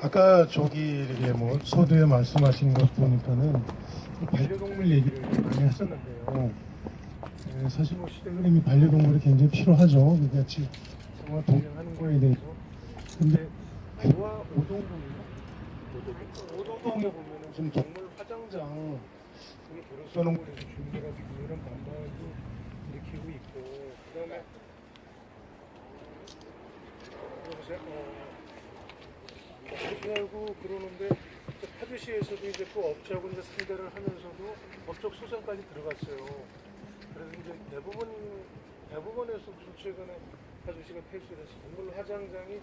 아까 이렇게 뭐 서두에 말씀하신 것 보니까는 반려동물 얘기를 많이 하셨는데요. 사실 뭐 시대는 이미 반려동물이 굉장히 필요하죠. 그러니까 지금 생활 동행하는 거에 대해서. 근데 고아 오동동에 보면은 좀 동물 화장장 그게 들어서는 곳에서 주민들한테 이런 반발도 일으키고 있고, 그다음에 그렇게 하고 그러는데 파주시에서도 이제 그 업체하고 이제 상대를 하면서도 법적 소송까지 들어갔어요. 그래서 이제 대부분에서 최근에 파주시가 패소를 해서 동물 화장장이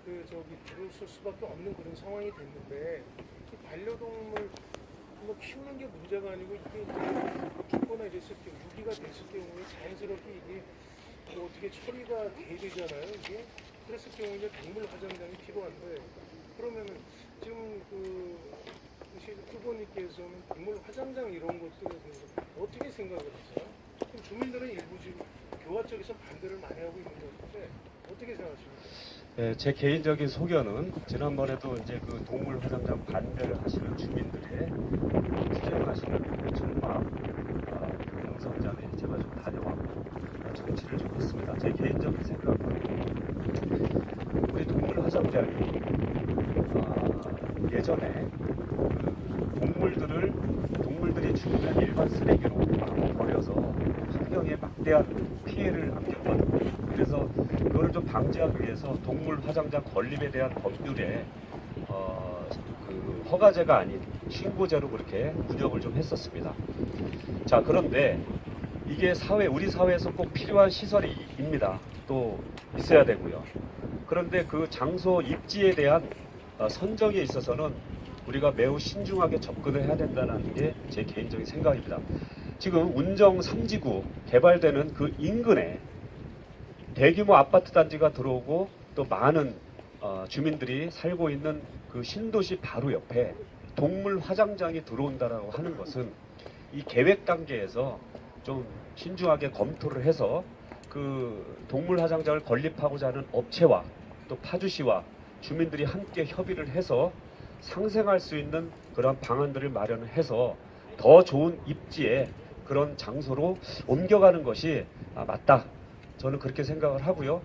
들어설 수밖에 없는 그런 상황이 됐는데, 이 반려동물 뭐 키우는 게 문제가 아니고 이게 이제 죽거나 이랬을 경우, 유기가 됐을 경우에 자연스럽게 이게 뭐 어떻게 처리가 돼야 되잖아요. 이게 그랬을 경우에 이제 동물 화장장이 필요한데, 그러면은 지금 후보님께서는 동물 화장장 이런 것들에 대해서 어떻게 생각을 하세요? 지금 주민들은 일부 지금 교화 쪽에서 반대를 많이 하고 있는 것 같은데 어떻게 생각하십니까? 네, 제 개인적인 소견은 지난번에도 이제 그 동물 화장장 반대를 하시는 주민들의 투쟁하시는 전망 공성장에 제가 좀 다녀왔고 정치를 좀 했습니다. 제 개인적인 생각은 우리 동물 화장장이 예전에 동물들이 죽으면 일반 쓰레기로 마구 버려서 환경에 막대한 피해를 안겼거든요. 그래서 그걸 좀 방지하기 위해서 동물 화장장 건립에 대한 법률에 허가제가 아닌 신고제로 그렇게 운영을 좀 했었습니다. 자, 그런데 이게 우리 사회에서 꼭 필요한 시설입니다. 또 있어야 되고요. 그런데 그 장소 입지에 대한 선정에 있어서는 우리가 매우 신중하게 접근을 해야 된다는 게 제 개인적인 생각입니다. 지금 운정 3지구 개발되는 그 인근에 대규모 아파트 단지가 들어오고 또 많은 주민들이 살고 있는 그 신도시 바로 옆에 동물 화장장이 들어온다라고 하는 것은 이 계획 단계에서 좀 신중하게 검토를 해서 그 동물 화장장을 건립하고자 하는 업체와 또 파주시와 주민들이 함께 협의를 해서 상생할 수 있는 그런 방안들을 마련해서 더 좋은 입지에 그런 장소로 옮겨가는 것이 맞다. 저는 그렇게 생각을 하고요.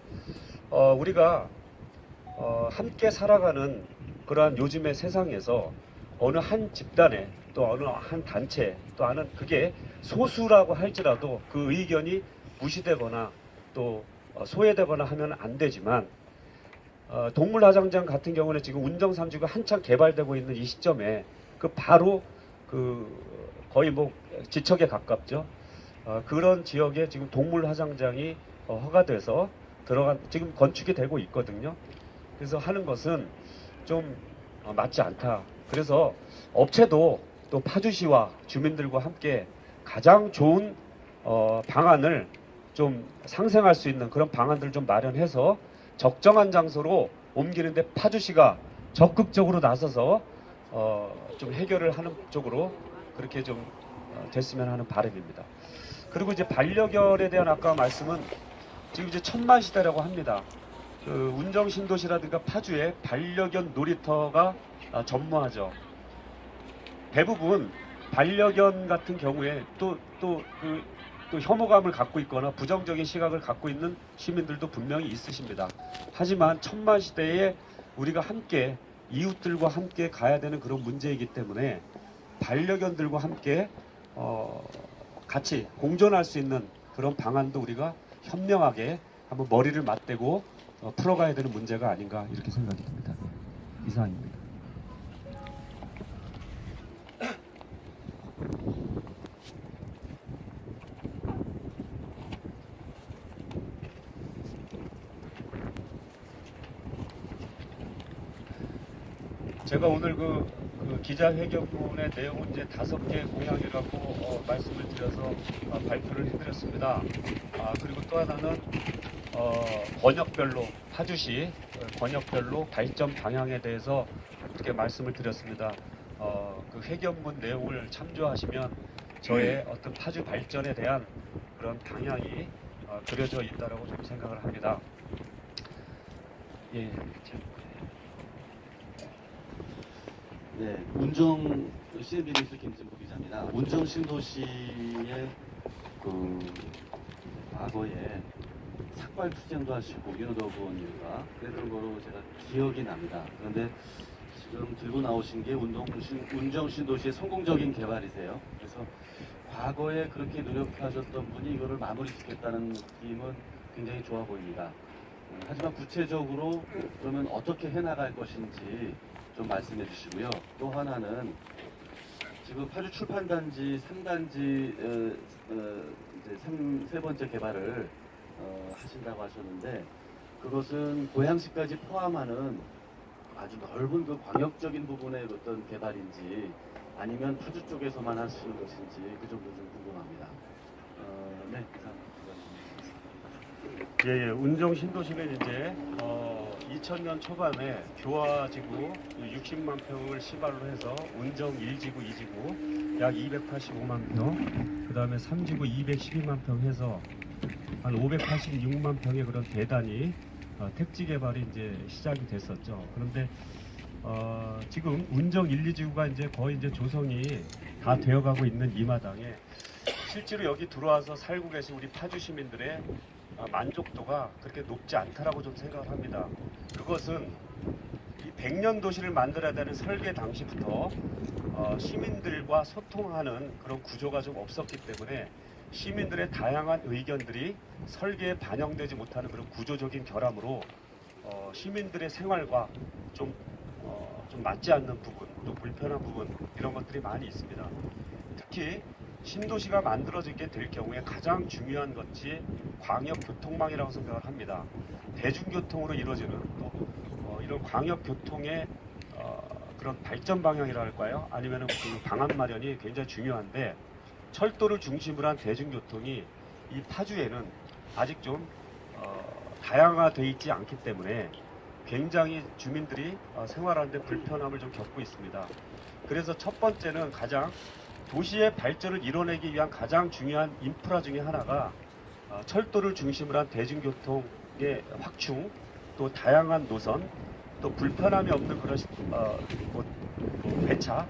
우리가 함께 살아가는 그러한 요즘의 세상에서 어느 한 집단에 또 어느 한 단체 또 하는 그게 소수라고 할지라도 그 의견이 무시되거나 또 소외되거나 하면 안 되지만 동물 화장장 같은 경우는 지금 운정 3지구가 한창 개발되고 있는 이 시점에 바로 거의 뭐 지척에 가깝죠. 그런 지역에 지금 동물 화장장이 허가돼서 지금 건축이 되고 있거든요. 그래서 하는 것은 좀 맞지 않다. 그래서 업체도 또 파주시와 주민들과 함께 가장 좋은 방안을 좀 상생할 수 있는 그런 방안들을 좀 마련해서 적정한 장소로 옮기는데 파주시가 적극적으로 나서서 좀 해결을 하는 쪽으로 그렇게 좀 됐으면 하는 바람입니다. 그리고 이제 반려견에 대한 아까 말씀은 지금 이제 1000만 시대라고 합니다. 그 운정 신도시라든가 파주에 반려견 놀이터가 전무하죠. 대부분 반려견 같은 경우에 또 혐오감을 갖고 있거나 부정적인 시각을 갖고 있는 시민들도 분명히 있으십니다. 하지만 1000만 시대에 우리가 함께 이웃들과 함께 가야 되는 그런 문제이기 때문에 반려견들과 함께 같이 공존할 수 있는 그런 방안도 우리가 현명하게 한번 머리를 맞대고 풀어가야 되는 문제가 아닌가 이렇게 생각이 듭니다. 이상입니다. 제가 오늘 그 기자회견문의 내용은 이제 5개 공약이라고 말씀을 드려서 발표를 해드렸습니다. 그리고 또 하나는 권역별로 파주시 권역별로 발전 방향에 대해서 이렇게 말씀을 드렸습니다. 그 회견문 내용을 참조하시면 저의 어떤 파주 발전에 대한 그런 방향이 그려져 있다라고 좀 생각을 합니다. 예, 네, 운정 CNB 뉴스 김진구 기자입니다. 운정 신도시의 그 과거에 삭발 투쟁도 하시고 윤호덕 의원님과 그랬던 거로 제가 기억이 납니다. 그런데 지금 들고 나오신 게 운정 신도시의 성공적인 개발이세요. 그래서 과거에 그렇게 노력하셨던 분이 이거를 마무리 짓겠다는 느낌은 굉장히 좋아 보입니다. 하지만 구체적으로 그러면 어떻게 해나갈 것인지 좀 말씀해 주시고요. 또 하나는 지금 파주 출판단지 3단지 이제 세 번째 개발을 하신다고 하셨는데 그것은 고양시까지 포함하는 아주 넓은 그 광역적인 부분의 어떤 개발인지 아니면 파주 쪽에서만 하시는 것인지 그 점도 좀 궁금합니다. 네, 이상. 예, 운정 신도시는 이제 2000년 초반에 교화지구 60만 평을 시발로 해서 운정 1지구, 2지구 약 285만 평, 그 다음에 3지구 212만 평 해서 한 586만 평의 그런 대단위 택지 개발이 이제 시작이 됐었죠. 그런데 지금 운정 1, 2지구가 이제 거의 이제 조성이 다 되어가고 있는 이 마당에 실제로 여기 들어와서 살고 계신 우리 파주 시민들의 만족도가 그렇게 높지 않다라고 좀 생각을 합니다. 그것은 이 100년 도시를 만들어야 되는 설계 당시부터 시민들과 소통하는 그런 구조가 좀 없었기 때문에 시민들의 다양한 의견들이 설계에 반영되지 못하는 그런 구조적인 결함으로 시민들의 생활과 좀 맞지 않는 부분, 또 불편한 부분 이런 것들이 많이 있습니다. 특히 신도시가 만들어지게 될 경우에 가장 중요한 것이 광역교통망이라고 생각을 합니다. 대중교통으로 이루어지는 또 이런 광역교통의 그런 발전 방향이라 할까요? 아니면 그 방안 마련이 굉장히 중요한데 철도를 중심으로 한 대중교통이 이 파주에는 아직 좀 다양화되어 있지 않기 때문에 굉장히 주민들이 생활하는데 불편함을 좀 겪고 있습니다. 그래서 첫 번째는 가장 도시의 발전을 이뤄내기 위한 가장 중요한 인프라 중에 하나가 철도를 중심으로 한 대중교통의 확충, 또 다양한 노선, 또 불편함이 없는 그런 배차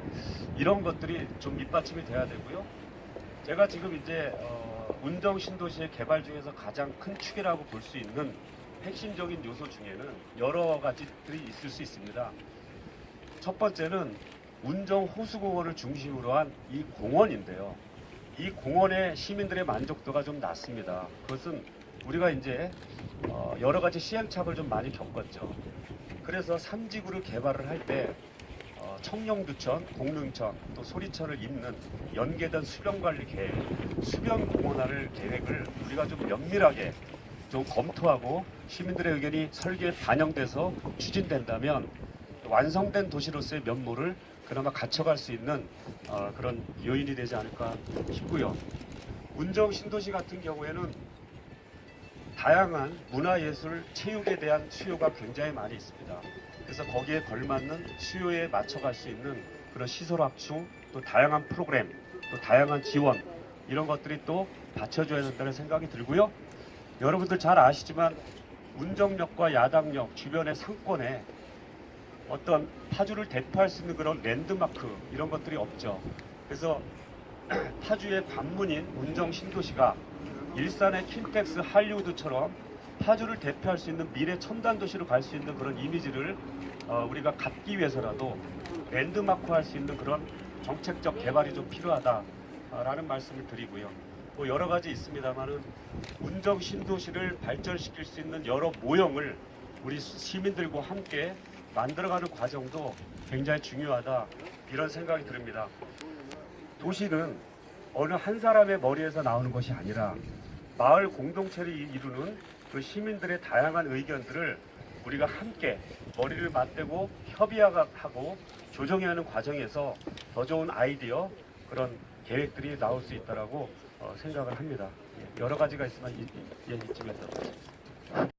이런 것들이 좀 밑받침이 돼야 되고요. 제가 지금 이제 운정 신도시의 개발 중에서 가장 큰 축이라고 볼 수 있는 핵심적인 요소 중에는 여러 가지들이 있을 수 있습니다. 첫 번째는 운정 호수공원을 중심으로 한 이 공원인데요. 이 공원의 시민들의 만족도가 좀 낮습니다. 그것은 우리가 이제 여러 가지 시행착오를 좀 많이 겪었죠. 그래서 3지구를 개발을 할 때 청룡두천, 공릉천, 또 소리천을 잇는 연계된 수변관리 계획, 수변공원화를 계획을 우리가 좀 면밀하게 좀 검토하고 시민들의 의견이 설계에 반영돼서 추진된다면 완성된 도시로서의 면모를 그나마 갖춰갈 수 있는 그런 요인이 되지 않을까 싶고요. 운정 신도시 같은 경우에는 다양한 문화예술, 체육에 대한 수요가 굉장히 많이 있습니다. 그래서 거기에 걸맞는 수요에 맞춰갈 수 있는 그런 시설 확충, 또 다양한 프로그램, 또 다양한 지원 이런 것들이 또 받쳐줘야 된다는 생각이 들고요. 여러분들 잘 아시지만 운정역과 야당역 주변의 상권에 어떤 파주를 대표할 수 있는 그런 랜드마크 이런 것들이 없죠. 그래서 파주의 관문인 운정 신도시가 일산의 킨텍스 할리우드처럼 파주를 대표할 수 있는 미래 첨단 도시로 갈 수 있는 그런 이미지를 우리가 갖기 위해서라도 랜드마크 할 수 있는 그런 정책적 개발이 좀 필요하다라는 말씀을 드리고요. 뭐 여러 가지 있습니다만은 운정 신도시를 발전시킬 수 있는 여러 모형을 우리 시민들과 함께 만들어가는 과정도 굉장히 중요하다 이런 생각이 듭니다. 도시는 어느 한 사람의 머리에서 나오는 것이 아니라 마을 공동체를 이루는 그 시민들의 다양한 의견들을 우리가 함께 머리를 맞대고 협의하고 조정해야 하는 과정에서 더 좋은 아이디어 그런 계획들이 나올 수 있다라고 생각을 합니다. 여러 가지가 있지만 이쯤에서